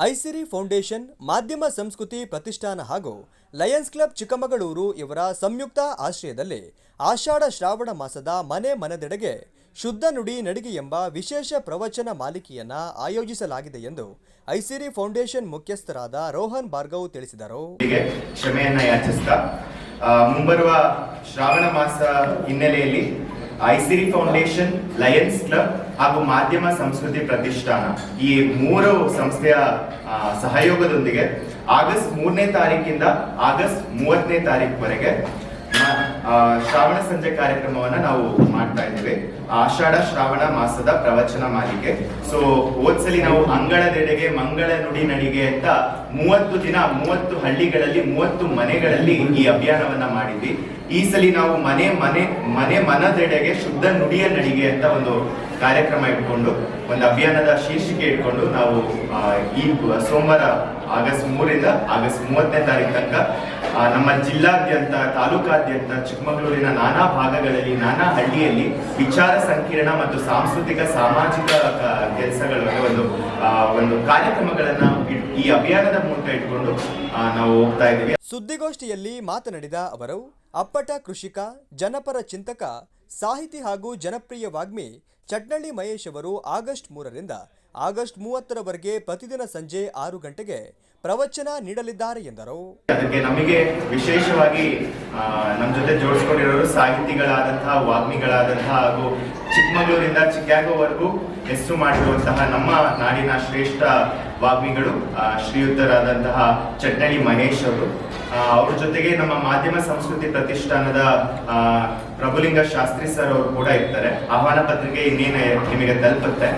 ಐಸಿರಿ foundation, ಮಾಧ್ಯಮ ಸಂಸ್ಕೃತಿ ಪ್ರತಿಷ್ಠಾನ ಹಾಗೂ ಲಯನ್ಸ್ ಕ್ಲಬ್ ಚಿಕ್ಕಮಗಳೂರು ಇವರ ಸಂಯುಕ್ತ ಆಶ್ರಯದಲ್ಲಿ ಆಷಾಢ ಶ್ರಾವಣ ಮಾಸದ ಮನೆ ಮನದೆಡೆಗೆ ಶುದ್ಧ ನುಡಿ ನಡಿಗೆ ಎಂಬ ವಿಶೇಷ ಪ್ರವಚನ ಮಾಲಿಕೆಯನ್ನು ಆಯೋಜಿಸಲಾಗಿದೆ ಎಂದು ಐಸಿರಿ ಫೌಂಡೇಶನ್ ಮುಖ್ಯಸ್ಥರಾದ ರೋಹನ್ ಭಾರ್ಗವ್ ತಿಳಿಸಿದರು. ಕ್ಷಮೆಯನ್ನು ಯಾಚಿಸುತ್ತಾ ಮುಂಬರುವ ಶ್ರಾವಣ ಮಾಸ ಹಿನ್ನೆಲೆಯಲ್ಲಿ ಐಸಿರಿ ಫೌಂಡೇಶನ್, ಲಯನ್ಸ್ ಕ್ಲಬ್ ಹಾಗೂ ಮಾಧ್ಯಮ ಸಂಸ್ಕೃತಿ ಪ್ರತಿಷ್ಠಾನ ಈ ಮೂರು ಸಂಸ್ಥೆಯ ಸಹಯೋಗದೊಂದಿಗೆ ಆಗಸ್ಟ್ 3ನೇ ತಾರೀಕಿಂದ ಆಗಸ್ಟ್ 30ನೇ ತಾರೀಕುವರೆಗೆ ಶ್ರಾವಣ ಸಂಜೆ ಕಾರ್ಯಕ್ರಮವನ್ನ ನಾವು ಮಾಡ್ತಾ ಇದ್ದೇವೆ. ಆಷಾಢ ಶ್ರಾವಣ ಮಾಸದ ಪ್ರವಚನ ಮಾಲಿಕೆ. ಸೊ ಹೋದ್ಸಲಿ ನಾವು ಅಂಗಳದೆಡೆಗೆ ಮಂಗಳ ನುಡಿ ನಡಿಗೆ ಅಂತ 30 ದಿನ 30 ಹಳ್ಳಿಗಳಲ್ಲಿ 30 ಮನೆಗಳಲ್ಲಿ ಈ ಅಭಿಯಾನವನ್ನ ಮಾಡಿದ್ವಿ. ಈ ಸಲಿ ನಾವು ಮನೆ ಮನದೆಡೆಗೆ ಶುದ್ಧ ನುಡಿಯ ನಡಿಗೆ ಅಂತ ಒಂದು ಕಾರ್ಯಕ್ರಮ ಇಟ್ಕೊಂಡು ಒಂದು ಅಭಿಯಾನದ ಶೀರ್ಷಿಕೆ ಇಟ್ಕೊಂಡು ನಾವು ಈ ಸೋಮವಾರ ಆಗಸ್ಟ್ 3ರಿಂದ ಆಗಸ್ಟ್ 30ನೇ ತಾರೀಕು ತನಕ ನಮ್ಮ ಜಿಲ್ಲಾದ್ಯಂತ, ತಾಲೂಕಾದ್ಯಂತ, ಚಿಕ್ಕಮಗಳೂರಿನ ನಾನಾ ಭಾಗಗಳಲ್ಲಿ, ನಾನಾ ಹಳ್ಳಿಯಲ್ಲಿ ವಿಚಾರ ಸಂಕಿರಣ ಮತ್ತು ಸಾಂಸ್ಕೃತಿಕ ಸಾಮಾಜಿಕ ಕೆಲಸಗಳ ಒಂದು ಕಾರ್ಯಕ್ರಮಗಳನ್ನ ಈ ಅಭಿಯಾನದ ಮೂಲಕ ಇಟ್ಕೊಂಡು ನಾವು ಹೋಗ್ತಾ ಇದ್ದೀವಿ. ಸುದ್ದಿಗೋಷ್ಠಿಯಲ್ಲಿ ಮಾತನಾಡಿದ ಅವರು, ಅಪ್ಪಟ ಕೃಷಿಕ, ಜನಪರ ಚಿಂತಕ, ಸಾಹಿತಿ ಹಾಗೂ ಜನಪ್ರಿಯ ವಾಗ್ಮಿ ಚಟ್ನಳ್ಳಿ ಮಹೇಶ್ ಅವರು ಆಗಸ್ಟ್ 3ರಿಂದ ಆಗಸ್ಟ್ 30ರವರೆಗೆ ಪ್ರತಿದಿನ ಸಂಜೆ 6 ಗಂಟೆಗೆ ಪ್ರವಚನ ನೀಡಲಿದ್ದಾರೆ ಎಂದರು. ಅದಕ್ಕೆ ನಮಗೆ ವಿಶೇಷವಾಗಿ ನಮ್ಮ ಜೊತೆ ಜೋಡಿಸ್ಕೊಂಡಿರೋರು ಸಾಹಿತಿಗಳಾದಂತಹ, ವಾಗ್ಮಿಗಳಾದಂತಹ ಹಾಗೂ ಚಿಕ್ಕಮಗಳೂರಿಂದ ಚಿಕಾಗೋವರೆಗೂ ಹೆಸರು ಮಾಡಿರುವಂತಹ ನಮ್ಮ ನಾಡಿನ ಶ್ರೇಷ್ಠ ವಾಗ್ಮಿಗಳು ಶ್ರೀಯುತರಾದಂತಹ ಚಟ್ನಳ್ಳಿ ಮಹೇಶ್ ಅವರು. ಅವ್ರ ಜೊತೆಗೆ ನಮ್ಮ ಮಾಧ್ಯಮ ಸಂಸ್ಕೃತಿ ಪ್ರತಿಷ್ಠಾನದ ಪ್ರಭುಲಿಂಗ ಶಾಸ್ತ್ರಿ ಸರ್ ಅವರು ಕೂಡ ಇರ್ತಾರೆ. ಆಹ್ವಾನ ಪತ್ರಿಕೆ ಇನ್ನೇನು ನಿಮಗೆ ತಲುಪುತ್ತೆ.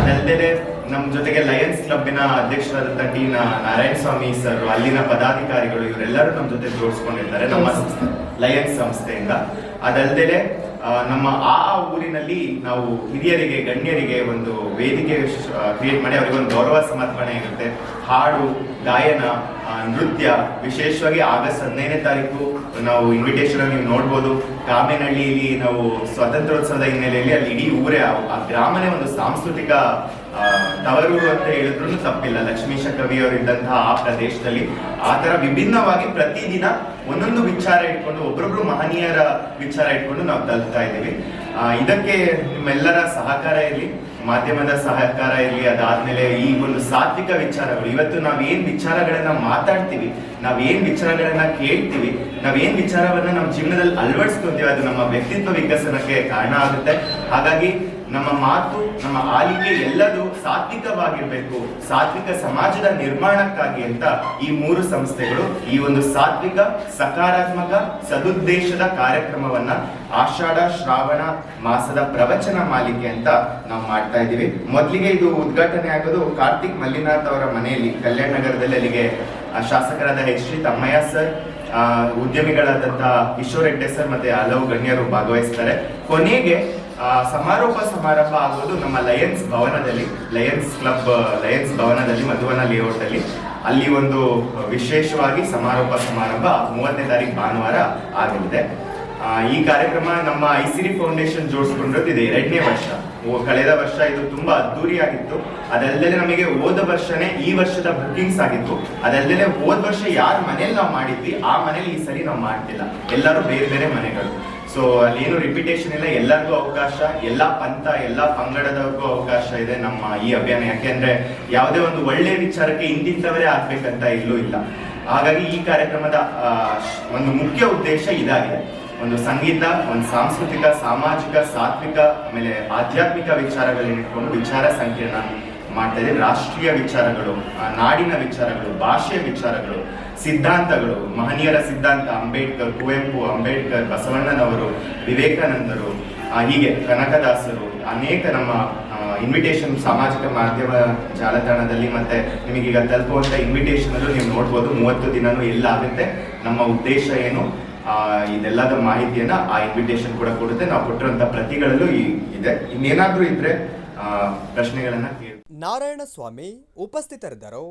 ಅದಲ್ಲದೆ ನಮ್ಮ ಜೊತೆಗೆ ಲಯನ್ಸ್ ಕ್ಲಬ್ಬಿನ ಅಧ್ಯಕ್ಷರಾದಂತಹ ಟಿ ನಾರಾಯಣ ಸ್ವಾಮಿ ಸರ್, ಅಲ್ಲಿನ ಪದಾಧಿಕಾರಿಗಳು, ಇವರೆಲ್ಲರೂ ನಮ್ಮ ಜೊತೆ ಜೋಡಿಸ್ಕೊಂಡಿರ್ತಾರೆ ನಮ್ಮ ಲಯನ್ಸ್ ಸಂಸ್ಥೆಯಿಂದ. ಅದಲ್ಲದೆ ನಮ್ಮ ಆ ಊರಿನಲ್ಲಿ ನಾವು ಹಿರಿಯರಿಗೆ, ಗಣ್ಯರಿಗೆ ಒಂದು ವೇದಿಕೆ ಕ್ರಿಯೇಟ್ ಮಾಡಿ ಅವರಿಗೆ ಒಂದು ಗೌರವ ಸಮರ್ಪಣೆ ಇರುತ್ತೆ. ಹಾಡು, ಗಾಯನ, ನೃತ್ಯ. ವಿಶೇಷವಾಗಿ ಆಗಸ್ಟ್ 15ನೇ ತಾರೀಕು ನಾವು ಇನ್ವಿಟೇಷನ್ ನೀವು ನೋಡ್ಬೋದು. ಕಾಮೇನಹಳ್ಳಿಯಲ್ಲಿ ನಾವು ಸ್ವಾತಂತ್ರ್ಯೋತ್ಸವದ ಹಿನ್ನೆಲೆಯಲ್ಲಿ ಅಲ್ಲಿ ಇಡೀ ಊರೇ, ಆ ಗ್ರಾಮನೇ ಒಂದು ಸಾಂಸ್ಕೃತಿಕ ತವರೂರು ಅಂತ ಹೇಳಿದ್ರು ತಪ್ಪಿಲ್ಲ. ಲಕ್ಷ್ಮೀಶ ಕವಿ ಅವರು ಇದ್ದಂತಹ ಆ ಪ್ರದೇಶದಲ್ಲಿ ಆ ತರ ವಿಭಿನ್ನವಾಗಿ ಪ್ರತಿದಿನ ಒಂದೊಂದು ವಿಚಾರ ಇಟ್ಕೊಂಡು, ಒಬ್ಬೊಬ್ರು ಮಹನೀಯರ ವಿಚಾರ ಇಟ್ಕೊಂಡು ನಾವು ತಲುಪ್ತಾ ಇದ್ದೀವಿ. ಇದಕ್ಕೆ ನಿಮ್ಮೆಲ್ಲರ ಸಹಕಾರ ಇರಲಿ, ಮಾಧ್ಯಮದ ಸಹಕಾರ ಇರಲಿ. ಅದಾದ್ಮೇಲೆ ಈ ಒಂದು ಸಾತ್ವಿಕ ವಿಚಾರಗಳು, ಇವತ್ತು ನಾವೇನ್ ವಿಚಾರಗಳನ್ನ ಮಾತಾಡ್ತೀವಿ, ನಾವೇನ್ ವಿಚಾರಗಳನ್ನ ಕೇಳ್ತೀವಿ, ನಾವೇನ್ ವಿಚಾರವನ್ನ ನಮ್ಮ ಜೀವನದಲ್ಲಿ ಅಳವಡಿಸ್ಕೊಂತೀವಿ, ಅದು ನಮ್ಮ ವ್ಯಕ್ತಿತ್ವ ವಿಕಸನಕ್ಕೆ ಕಾರಣ ಆಗುತ್ತೆ. ಹಾಗಾಗಿ ನಮ್ಮ ಮಾತು, ನಮ್ಮ ಆಲಿಕೆ ಎಲ್ಲದೂ ಸಾತ್ವಿಕವಾಗಿರ್ಬೇಕು, ಸಾತ್ವಿಕ ಸಮಾಜದ ನಿರ್ಮಾಣಕ್ಕಾಗಿ ಅಂತ ಈ ಮೂರು ಸಂಸ್ಥೆಗಳು ಈ ಒಂದು ಸಾತ್ವಿಕ, ಸಕಾರಾತ್ಮಕ, ಸದುದ್ದೇಶದ ಕಾರ್ಯಕ್ರಮವನ್ನ ಆಷಾಢ ಶ್ರಾವಣ ಮಾಸದ ಪ್ರವಚನ ಮಾಲಿಕೆ ಅಂತ ನಾವು ಮಾಡ್ತಾ ಇದ್ದೀವಿ. ಮೊದಲಿಗೆ ಇದು ಉದ್ಘಾಟನೆ ಆಗೋದು ಕಾರ್ತಿಕ್ ಮಲ್ಲಿನಾಥ್ ಅವರ ಮನೆಯಲ್ಲಿ, ಕಲ್ಯಾಣ ನಗರದಲ್ಲಿ. ಅಲ್ಲಿಗೆ ಶಾಸಕರಾದ ಎಚ್ ಡಿ ತಮ್ಮಯ್ಯ ಸರ್, ಉದ್ಯಮಿಗಳಾದಂತಹ ಕಿಶೋರ್ ಹೆಗ್ಡೆ ಸರ್ ಮತ್ತೆ ಹಲವು ಗಣ್ಯರು ಭಾಗವಹಿಸ್ತಾರೆ. ಕೊನೆಗೆ ಸಮಾರೋಪ ಸಮಾರಂಭ ಆಗೋದು ನಮ್ಮ ಲಯನ್ಸ್ ಭವನದಲ್ಲಿ, ಲಯನ್ಸ್ ಕ್ಲಬ್ ಲಯನ್ಸ್ ಭವನದಲ್ಲಿ, ಮಧುವನ ಲೇಔಟ್ ಅಲ್ಲಿ. ಅಲ್ಲಿ ಒಂದು ವಿಶೇಷವಾಗಿ ಸಮಾರೋಪ ಸಮಾರಂಭ 30ನೇ ತಾರೀಕು ಭಾನುವಾರ ಆಗಲಿದೆ. ಈ ಕಾರ್ಯಕ್ರಮ ನಮ್ಮ ಐಸಿರಿ ಫೌಂಡೇಶನ್ ಜೋಡಿಸ್ಕೊಂಡಿರೋದು ಇದು 2ನೇ ವರ್ಷ. ಕಳೆದ ವರ್ಷ ಇದು ತುಂಬಾ ಅದ್ದೂರಿಯಾಗಿತ್ತು. ಅದಲ್ಲದೆ ನಮಗೆ ಹೋದ ವರ್ಷನೇ ಈ ವರ್ಷದ ಬುಕಿಂಗ್ಸ್ ಆಗಿತ್ತು. ಅದಲ್ಲದೆ ಹೋದ ವರ್ಷ ಯಾರ ಮನೇಲಿ ನಾವು ಮಾಡಿದ್ವಿ ಆ ಮನೇಲಿ ಈ ಸರಿ ನಾವು ಮಾಡ್ತಿಲ್ಲ. ಎಲ್ಲರೂ ಬೇರೆ ಬೇರೆ ಮನೆಗಳು. ಸೊ ಅಲ್ಲೇನು ರಿಪಿಟೇಷನ್ ಇಲ್ಲ, ಎಲ್ಲರಿಗೂ ಅವಕಾಶ, ಎಲ್ಲಾ ಪಂಥ, ಎಲ್ಲಾ ಪಂಗಡದವ್ರಿಗೂ ಅವಕಾಶ ಇದೆ ನಮ್ಮ ಈ ಅಭಿಯಾನ. ಯಾಕೆಂದ್ರೆ ಯಾವುದೇ ಒಂದು ಒಳ್ಳೆ ವಿಚಾರಕ್ಕೆ ಇಂತಿಂತವರೇ ಆಗ್ಬೇಕಂತ ಇಲ್ಲೂ ಇಲ್ಲ. ಹಾಗಾಗಿ ಈ ಕಾರ್ಯಕ್ರಮದ ಒಂದು ಮುಖ್ಯ ಉದ್ದೇಶ ಇದಾಗಿದೆ. ಒಂದು ಸಂಗೀತ, ಒಂದು ಸಾಂಸ್ಕೃತಿಕ, ಸಾಮಾಜಿಕ, ಸಾತ್ವಿಕ, ಆಮೇಲೆ ಆಧ್ಯಾತ್ಮಿಕ ವಿಚಾರಗಳನ್ನ ಇಟ್ಕೊಂಡು ವಿಚಾರ ಸಂಕಿರಣ ಮಾಡ್ತಾ ಇದ್ದೀವಿ. ರಾಷ್ಟ್ರೀಯ ವಿಚಾರಗಳು, ನಾಡಿನ ವಿಚಾರಗಳು, ಭಾಷೆಯ ವಿಚಾರಗಳು, ಸಿದ್ಧಾಂತಗಳು, ಮಹನೀಯರ ಸಿದ್ಧಾಂತ, ಅಂಬೇಡ್ಕರ್, ಕುವೆಂಪು, ಅಂಬೇಡ್ಕರ್, ಬಸವಣ್ಣನವರು, ವಿವೇಕಾನಂದರು, ಹೀಗೆ ಕನಕದಾಸರು, ಅನೇಕ ನಮ್ಮ ಇನ್ವಿಟೇಷನ್ ಸಾಮಾಜಿಕ ಮಾಧ್ಯಮ ಜಾಲತಾಣದಲ್ಲಿ ಮತ್ತೆ ನಿಮಗೀಗ ತಲುಪುವಂಥ ಇನ್ವಿಟೇಷನ್ ಅಲ್ಲೂ ನೀವು ನೋಡ್ಬೋದು. 30 ದಿನನೂ ಎಲ್ಲ ಆಗುತ್ತೆ. ನಮ್ಮ ಉದ್ದೇಶ ಏನು, ಇದೆಲ್ಲದ ಮಾಹಿತಿಯನ್ನ ಆ ಇನ್ವಿಟೇಷನ್ ಕೂಡ ಕೊಡುತ್ತೆ. ನಾವು ಕೊಟ್ಟಿರುವಂತ ಪ್ರತಿಗಳಲ್ಲೂ ಇದೆ. ಇನ್ನೇನಾದ್ರೂ ಇದ್ರೆ ಪ್ರಶ್ನೆಗಳನ್ನ ಕೇಳಿ. ನಾರಾಯಣ ಸ್ವಾಮಿ ಉಪಸ್ಥಿತರಿದ್ದರು.